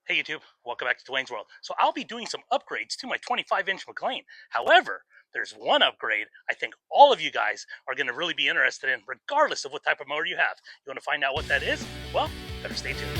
Hey YouTube, welcome back to Dwayne's World. So I'll be doing some upgrades to my 25-inch Mclane. However, there's one upgrade I think all of you guys are going to really be interested in, regardless of what type of mower you have. You want to find out what that is? Well, better stay tuned.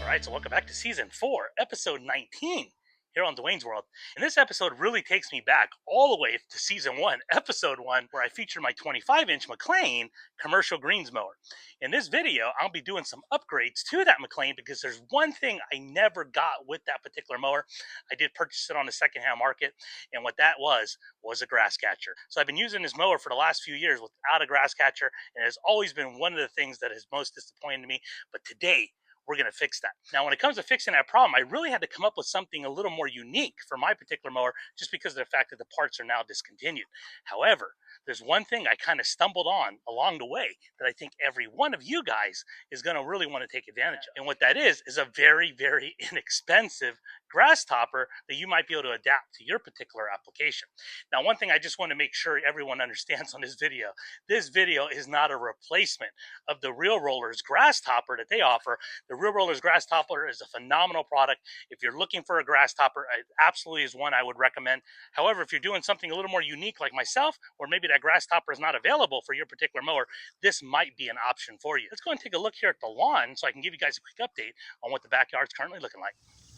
Alright, so welcome back to Season 4, Episode 19, here on Dwayne's World. And this episode really takes me back all the way to Season 1, Episode 1, where I featured my 25-inch Mclane Commercial Greens mower. In this video, I'll be doing some upgrades to that Mclane because there's one thing I never got with that particular mower. I did purchase it on the secondhand market, and what that was a grass catcher. So I've been using this mower for the last few years without a grass catcher, and it has always been one of the things that has most disappointed me. But today, we're going to fix that. Now, when it comes to fixing that problem, I really had to come up with something a little more unique for my particular mower just because of the fact that the parts are now discontinued. However, there's one thing I kind of stumbled on along the way that I think every one of you guys is going to really want to take advantage of. And what that is a very, very inexpensive grass topper that you might be able to adapt to your particular application. Now, one thing I just want to make sure everyone understands on this video is not a replacement of the Real Rollers grass topper that they offer. The Real Rollers grass topper is a phenomenal product. If you're looking for a grass topper, it absolutely is one I would recommend. However, if you're doing something a little more unique like myself, or maybe that grass topper is not available for your particular mower, this might be an option for you. Let's go and take a look here at the lawn so I can give you guys a quick update on what the backyard's currently looking like.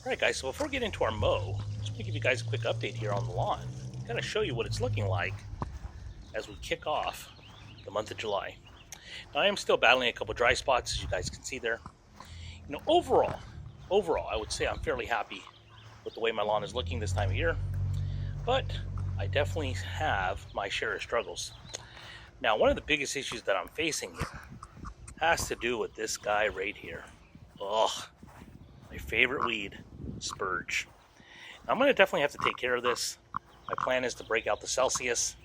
All right, guys, so before we get into our mow, just want to give you guys a quick update here on the lawn. Kind of show you what it's looking like as we kick off the month of July. Now, I am still battling a couple dry spots, as you guys can see there. You know, overall, I would say I'm fairly happy with the way my lawn is looking this time of year, but I definitely have my share of struggles. Now, one of the biggest issues that I'm facing here has to do with this guy right here. Ugh, my favorite weed, spurge. Now, I'm going to definitely have to take care of this. My plan is to break out the Celsius,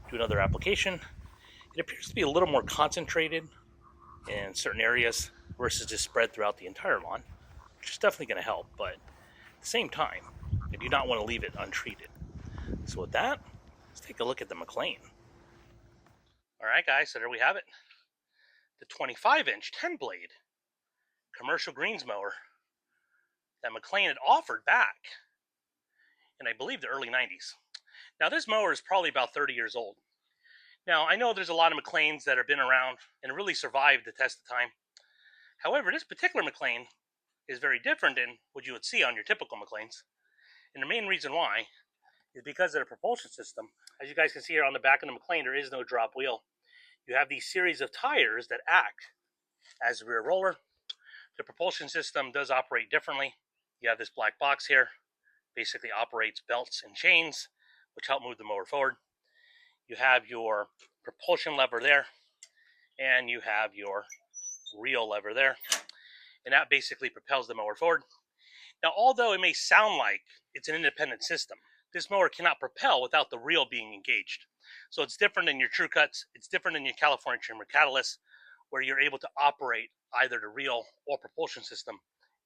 do another application. It appears to be a little more concentrated in certain areas versus just spread throughout the entire lawn, which is definitely going to help, but at the same time, I do not want to leave it untreated. So with that, let's take a look at the Mclane. All right, guys, so there we have it. The 25-inch 10-blade commercial greens mower that Mclane had offered back in, I believe, the early 90s. Now, this mower is probably about 30 years old. Now, I know there's a lot of Mclanes that have been around and really survived the test of time. However, this particular Mclane is very different than what you would see on your typical Mclanes. And the main reason why is because of the propulsion system. As you guys can see here on the back of the Mclane, there is no drop wheel. You have these series of tires that act as a rear roller. The propulsion system does operate differently. You have this black box here, basically operates belts and chains, which help move the mower forward. You have your propulsion lever there, and you have your reel lever there, and that basically propels the mower forward. Now, although it may sound like it's an independent system, this mower cannot propel without the reel being engaged. So it's different than your True Cuts, it's different than your California Trimmer Catalyst, where you're able to operate either the reel or propulsion system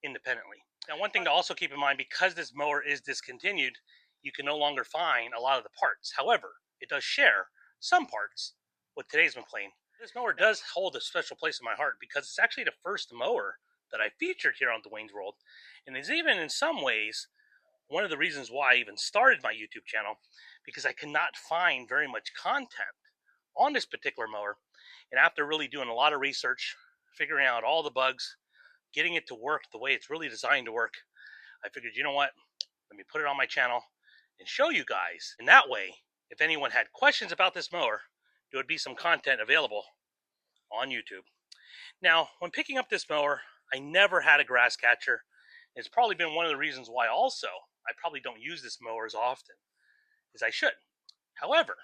independently. Now, one thing to also keep in mind, because this mower is discontinued, you can no longer find a lot of the parts. However, it does share some parts with today's Mclane. This mower does hold a special place in my heart because it's actually the first mower that I featured here on Dwayne's World, and is even in some ways one of the reasons why I even started my YouTube channel, because I could not find very much content on this particular mower. And after really doing a lot of research, figuring out all the bugs, getting it to work the way it's really designed to work, I figured, you know what, let me put it on my channel and show you guys. And that way, if anyone had questions about this mower, there would be some content available on YouTube. Now, when picking up this mower, I never had a grass catcher. It's probably been one of the reasons why also I probably don't use this mower as often as I should. However,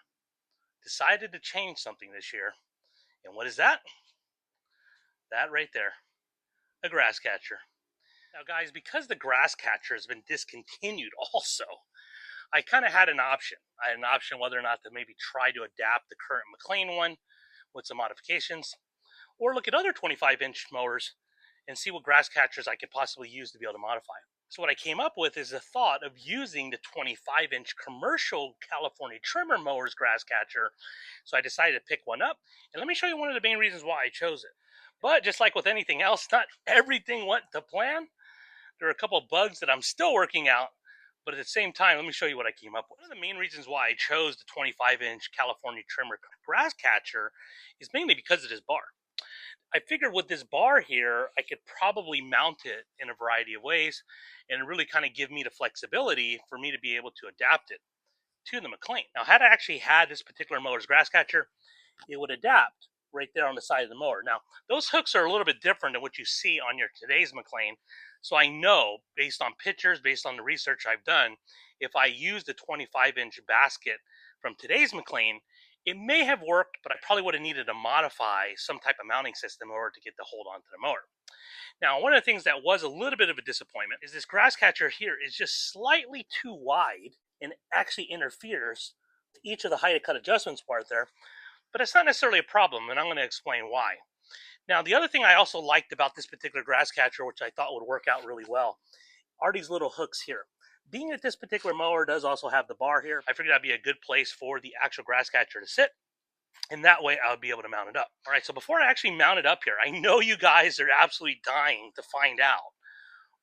decided to change something this year. And what is that? That right there, a grass catcher. Now, guys, because the grass catcher has been discontinued also, I kind of had an option. I had an option whether or not to maybe try to adapt the current Mclane one with some modifications, or look at other 25-inch mowers and see what grass catchers I could possibly use to be able to modify. So what I came up with is the thought of using the 25-inch commercial California trimmer mowers grass catcher. So I decided to pick one up, and let me show you one of the main reasons why I chose it. But just like with anything else, not everything went to plan. There are a couple of bugs that I'm still working out, but at the same time, let me show you what I came up with. One of the main reasons why I chose the 25-inch California trimmer grass catcher is mainly because of this bar. I figured with this bar here, I could probably mount it in a variety of ways and really kind of give me the flexibility for me to be able to adapt it to the Mclane. Now, had I actually had this particular mower's grass catcher, it would adapt right there on the side of the mower. Now, those hooks are a little bit different than what you see on your today's Mclane. So I know, based on pictures, based on the research I've done, if I use the 25-inch basket from today's Mclane, it may have worked, but I probably would have needed to modify some type of mounting system in order to get the hold onto the mower. Now, one of the things that was a little bit of a disappointment is this grass catcher here is just slightly too wide and actually interferes with each of the height of cut adjustments part there. But it's not necessarily a problem, and I'm going to explain why. Now, the other thing I also liked about this particular grass catcher, which I thought would work out really well, are these little hooks here. Being that this particular mower does also have the bar here, I figured that'd be a good place for the actual grass catcher to sit, and that way I would be able to mount it up. All right, so before I actually mount it up here, I know you guys are absolutely dying to find out,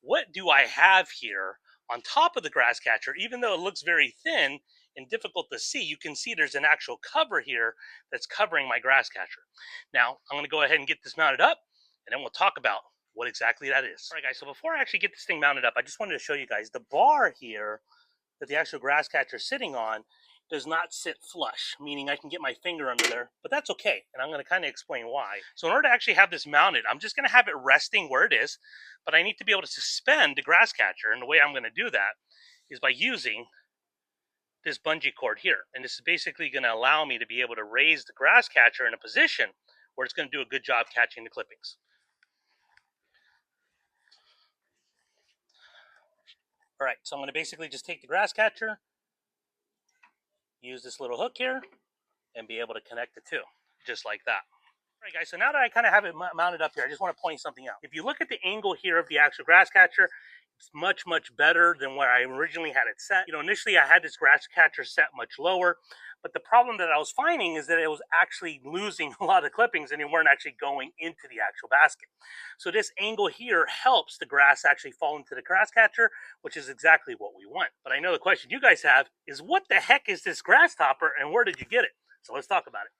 what do I have here on top of the grass catcher? Even though it looks very thin and difficult to see, you can see there's an actual cover here that's covering my grass catcher. Now, I'm going to go ahead and get this mounted up, and then we'll talk about what exactly that is. All right, guys, so before I actually get this thing mounted up, I just wanted to show you guys the bar here that the actual grass catcher is sitting on does not sit flush, meaning I can get my finger under there, but that's okay. And I'm going to kind of explain why. So in order to actually have this mounted, I'm just going to have it resting where it is, but I need to be able to suspend the grass catcher. And the way I'm going to do that is by using this bungee cord here. And this is basically going to allow me to be able to raise the grass catcher in a position where it's going to do a good job catching the clippings. All right, so I'm going to basically just take the grass catcher, use this little hook here, and be able to connect the two, just like that. All right, guys, so now that I kind of have it mounted up here, I just want to point something out. If you look at the angle here of the actual grass catcher, it's much, much better than where I originally had it set. You know, initially I had this grass catcher set much lower, but the problem that I was finding is that it was actually losing a lot of clippings and they weren't actually going into the actual basket. So this angle here helps the grass actually fall into the grass catcher, which is exactly what we want. But I know the question you guys have is, what the heck is this grass topper and where did you get it? So let's talk about it.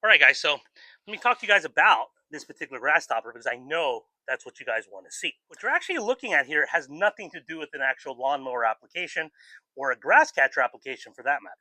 All right, guys, so let me talk to you guys about this particular grass topper because I know that's what you guys want to see. What you're actually looking at here has nothing to do with an actual lawnmower application or a grass catcher application for that matter.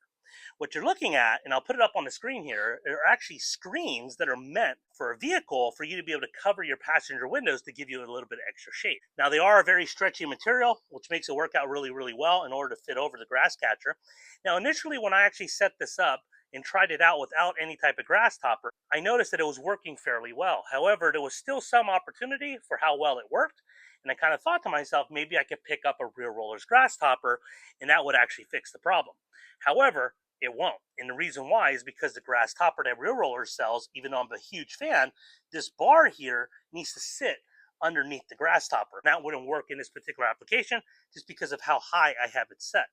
What you're looking at, and I'll put it up on the screen here, are actually screens that are meant for a vehicle for you to be able to cover your passenger windows to give you a little bit of extra shade. Now, they are a very stretchy material, which makes it work out really, really well in order to fit over the grass catcher. Now, initially, when I actually set this up and tried it out without any type of grass topper, I noticed that it was working fairly well. However, there was still some opportunity for how well it worked. And I kind of thought to myself, maybe I could pick up a rear roller's grass topper and that would actually fix the problem. However, it won't. And the reason why is because the grass topper that rear roller sells, even though I'm a huge fan, this bar here needs to sit underneath the grass topper. That wouldn't work in this particular application just because of how high I have it set.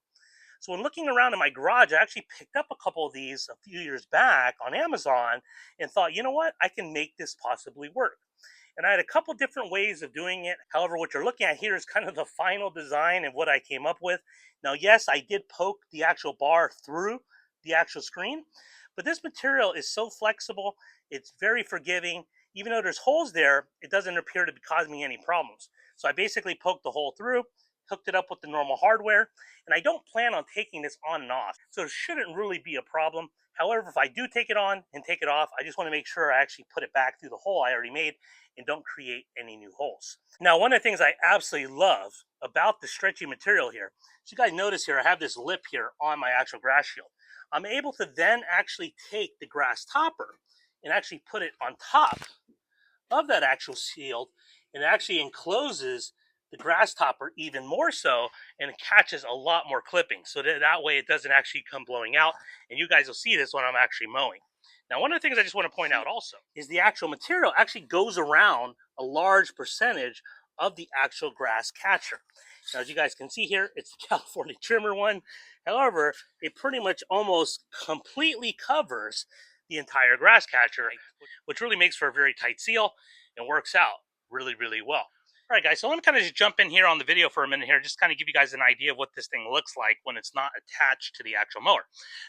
So when looking around in my garage, I actually picked up a couple of these a few years back on Amazon and thought, you know what, I can make this possibly work. And I had a couple different ways of doing it. However, what you're looking at here is kind of the final design of what I came up with. Now, yes, I did poke the actual bar through the actual screen, but this material is so flexible, it's very forgiving. Even though there's holes there, it doesn't appear to be causing me any problems. So I basically poked the hole through, hooked it up with the normal hardware, and I don't plan on taking this on and off, so it shouldn't really be a problem. However, if I do take it on and take it off, I just want to make sure I actually put it back through the hole I already made and don't create any new holes. Now, one of the things I absolutely love about the stretchy material here, so you guys notice here, I have this lip here on my actual grass shield. I'm able to then actually take the grass topper and actually put it on top of that actual shield, and it actually encloses the grass topper even more so, and it catches a lot more clippings, so that way it doesn't actually come blowing out, and you guys will see this when I'm actually mowing. Now, one of the things I just want to point out also is the actual material actually goes around a large percentage of the actual grass catcher. Now, as you guys can see here, it's the California trimmer one. However, it pretty much almost completely covers the entire grass catcher, which really makes for a very tight seal and works out really, really well. All right, guys, so let me kind of just jump in here on the video for a minute here, just kind of give you guys an idea of what this thing looks like when it's not attached to the actual mower.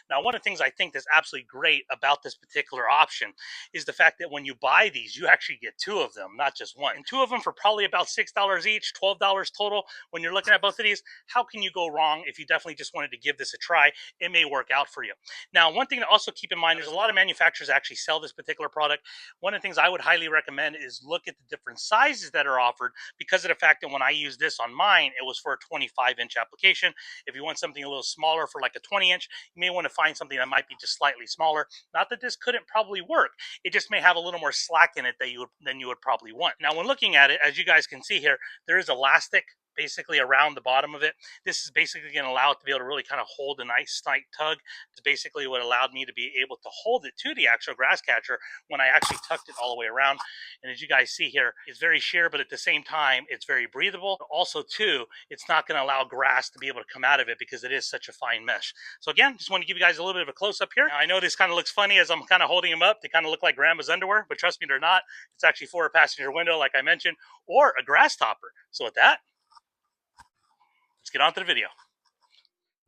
Now, one of the things I think that's absolutely great about this particular option is the fact that when you buy these, you actually get two of them, not just one. And two of them for probably about $6 each, $12 total. When you're looking at both of these, how can you go wrong? If you definitely just wanted to give this a try, it may work out for you. Now, one thing to also keep in mind, there's a lot of manufacturers actually sell this particular product. One of the things I would highly recommend is look at the different sizes that are offered, because of the fact that when I used this on mine, it was for a 25-inch application. If you want something a little smaller for like a 20-inch, you may want to find something that might be just slightly smaller. Not that this couldn't probably work. It just may have a little more slack in it than you would probably want. Now, when looking at it, as you guys can see here, there is elastic basically around the bottom of it. This is basically going to allow it to be able to really kind of hold a nice tight tug. It's basically what allowed me to be able to hold it to the actual grass catcher when I actually tucked it all the way around. And as you guys see here, it's very sheer, but at the same time, it's very breathable. Also, too, it's not going to allow grass to be able to come out of it because it is such a fine mesh. So again, just want to give you guys a little bit of a close-up here. Now, I know this kind of looks funny as I'm kind of holding them up. They kind of look like grandma's underwear, but trust me, they're not. It's actually for a passenger window, like I mentioned, or a grass topper. So with that, let's get on to the video.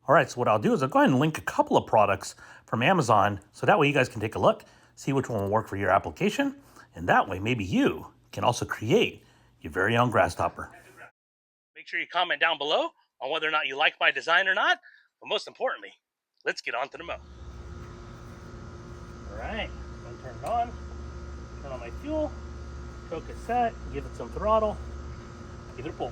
All right, so what I'll do is I'll go ahead and link a couple of products from Amazon, so that way you guys can take a look, see which one will work for your application, and that way maybe you can also create your very own grass topper. Make sure you comment down below on whether or not you like my design or not, but most importantly, let's get on to the mow. All right, I'm gonna turn it on, turn on my fuel, choke it set, give it some throttle, give it a pull.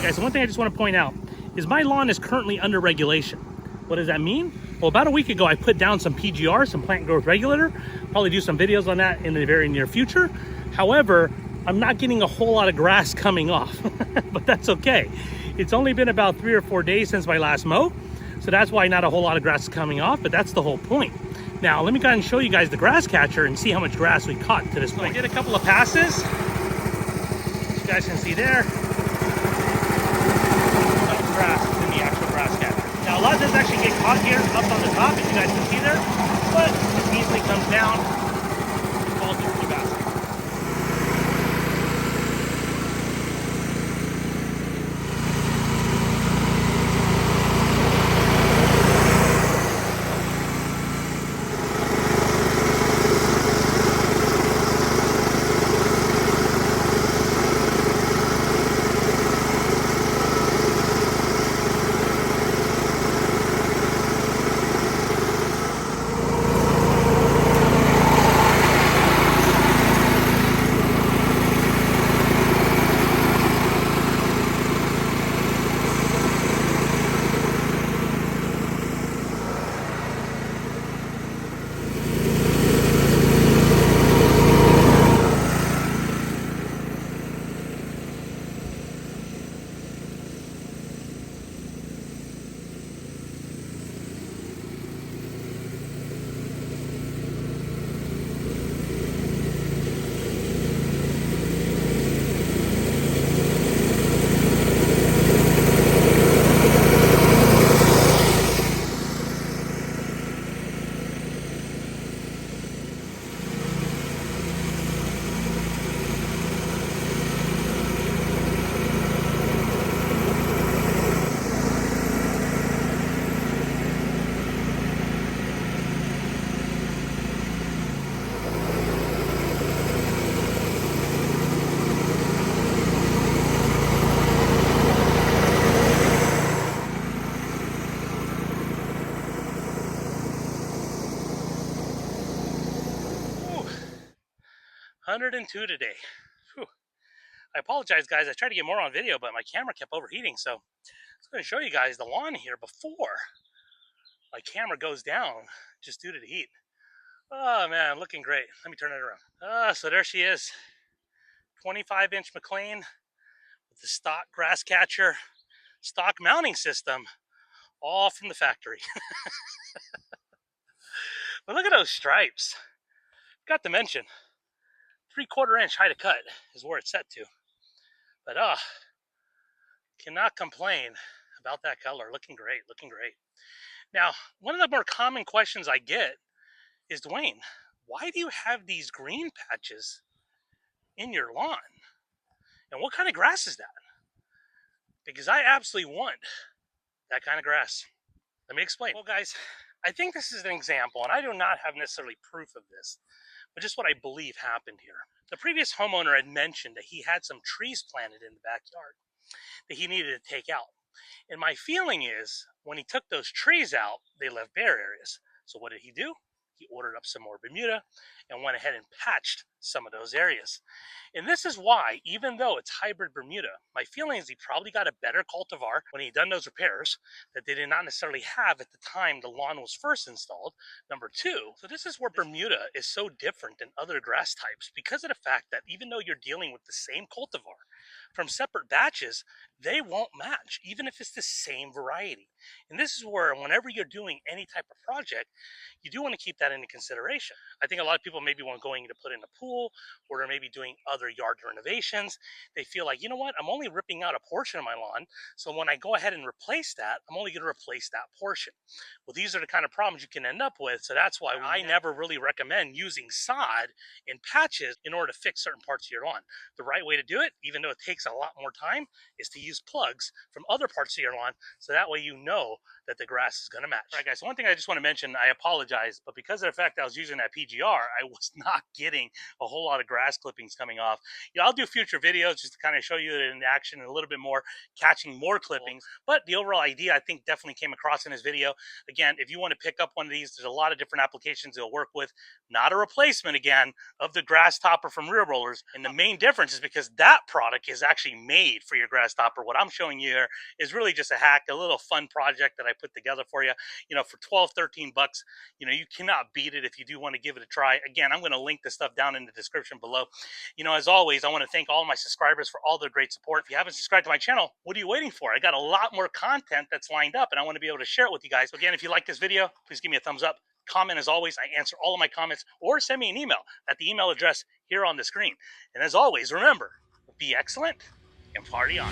Guys, so one thing I just want to point out is my lawn is currently under regulation. What does that mean? Well, about a week ago, I put down some PGR, some plant growth regulator. Probably do some videos on that in the very near future. However, I'm not getting a whole lot of grass coming off, but that's okay. It's only been about 3 or 4 days since my last mow, so that's why not a whole lot of grass is coming off, but that's the whole point. Now, let me go ahead and show you guys the grass catcher and see how much grass we caught to this point. I did a couple of passes, as you guys can see there. Grass in the actual grass catcher. Now, a lot does actually get caught here up on the top, as you guys can see there, but it easily comes down and falls into the basket. 102 today. Whew. I apologize, guys. I tried to get more on video, but my camera kept overheating. So I'm going to show you guys the lawn here before my camera goes down just due to the heat. Oh, man, looking great. Let me turn it around. So there she is. 25-inch Mclane with the stock grass catcher, stock mounting system, all from the factory. But look at those stripes. Got to mention, 3/4 inch height of cut is where it's set to. But cannot complain about that color. Looking great, looking great. Now, one of the more common questions I get is, Dwayne, why do you have these green patches in your lawn? And what kind of grass is that? Because I absolutely want that kind of grass. Let me explain. Well, guys, I think this is an example, and I do not have necessarily proof of this, but just what I believe happened here. The previous homeowner had mentioned that he had some trees planted in the backyard that he needed to take out. And my feeling is, when he took those trees out, they left bare areas. So what did he do? He ordered up some more Bermuda and went ahead and patched some of those areas. And this is why, even though it's hybrid Bermuda, my feeling is he probably got a better cultivar when he done those repairs that they did not necessarily have at the time the lawn was first installed. Number two, so this is where Bermuda is so different than other grass types, because of the fact that even though you're dealing with the same cultivar from separate batches, they won't match, even if it's the same variety. And this is where, whenever you're doing any type of project, you do want to keep that into consideration. I think a lot of people maybe want going to put in a pool, or they're maybe doing other yard renovations. They feel like, you know what, I'm only ripping out a portion of my lawn, so when I go ahead and replace that, I'm only going to replace that portion. Well, these are the kind of problems you can end up with, so that's why I never really recommend using sod in patches in order to fix certain parts of your lawn. The right way to do it, even though it takes a lot more time, is to use plugs from other parts of your lawn, so that way you know that the grass is going to match. All right, guys, so one thing I just want to mention, I apologize, but because of the fact I was using that PGR, I was not getting a whole lot of grass clippings coming off. I'll do future videos just to kind of show you it in action and a little bit more, catching more clippings, but the overall idea I think definitely came across in this video. Again, if you want to pick up one of these, there's a lot of different applications it'll work with. Not a replacement, again, of the grass topper from rear rollers, and the main difference is because that product is actually made for your grass topper. What I'm showing you here is really just a hack, a little fun project that I put together for you. For 12, 13 bucks, you cannot beat it if you do want to give it a try. Again, I'm going to link this stuff down in the description below. As always, I want to thank all my subscribers for all their great support. If you haven't subscribed to my channel, what are you waiting for? I got a lot more content that's lined up, and I want to be able to share it with you guys. So again, if you like this video, please give me a thumbs up. Comment, as always. I answer all of my comments, or send me an email at the email address here on the screen. And as always, remember, be excellent and party on.